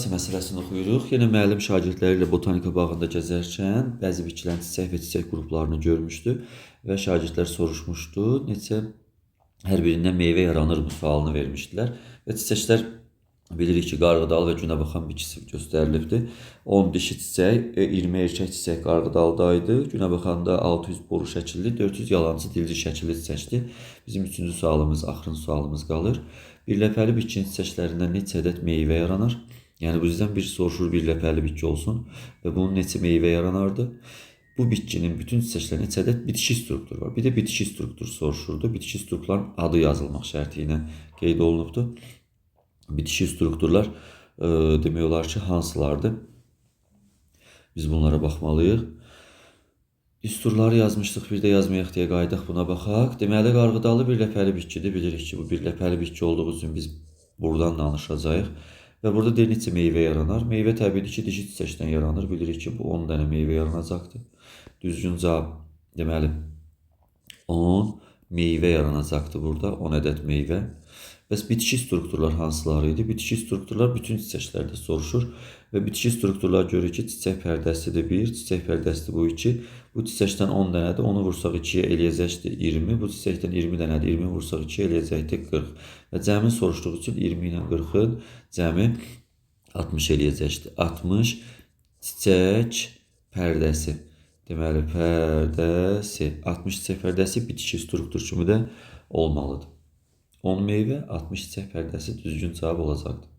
pollinasiya məsələsini oxuyuruq. Yenə müəllim şagirdləri ilə botanika bağında gəzərkən bəzi bitkilərin çiçək və çiçək qruplarını görmüşdü və şagirdlər soruşmuşdu. Neçə hər birindən meyvə yaranırmı sualını vermişdilər və çiçəklər bilirik ki, qarğıdalı və günəbaxan bitkisi göstərilibdi. 10 dişi çiçək, 20 erkək çiçək qarğıdalıdaydı. Günəbaxanda 600 boru şəkilli, 400 yalancı dilci şəkilli çiçəkdir. Bizim üçüncü sualımız, axırıncı sualımız qalır. Birləpəli bitkinin çiçəklərindən neçə ədəd meyvə yaranır? Yəni bizdən bir soruşur birləpəli bitki olsun və bunun neçə meyvə yaranardı? Bu bitkinin bütün çiçəklərində neçə ədəd bitki strukturu var? Bir də bitki strukturu soruşurdu. Bitki strukturların adı yazılmaq şərti ilə qeyd olunubdu. Bitki strukturlar demək olar ki, hansılardır? Biz bunlara baxmalıyıq. Düsturları yazmışdıq, bir də yazmayaq deyə qayıdaq buna baxaq. Deməli, qarğıdalı birləpəli bitkidir. Bilirik ki, bu birləpəli bitki olduğu üçün biz buradan danışacağıq. Və burada deyir neçə meyvə yaranar. Meyvə təbiidir ki, dişi çiçəkdən yaranır. Bilirik ki, bu 10 dənə meyvə yaranacaqdır. Düzgün cavab, deməli, 10 meyvə yaranacaqdır burada, 10 ədəd meyvə. Bəs bitki strukturlar hansıları idi? Bitki strukturlar bütün çiçəklərdə soruşur və bitki strukturlar görür ki, çiçək pərdəsidir 1, çiçək pərdəsidir bu 2. Bu çiçəkdən 10 dənədir, onu vursaq 2-yə eləyəcəkdir 20. Bu çiçəkdən 20 dənədir, 20 vursaq 2-yə eləyəcəkdir 40. Və cəmi soruşduğu üçün 20 ilə 40-ın cəmi 60 eləyəcəkdir. 60 çiçək pərdəsi. Deməli, pərdəsi. 60 çiçək pərdəsi bitki struktur kimi də olmalıdır. 10 meyvə, 60 çiçək pərdəsi düzgün cavab olacaqdır.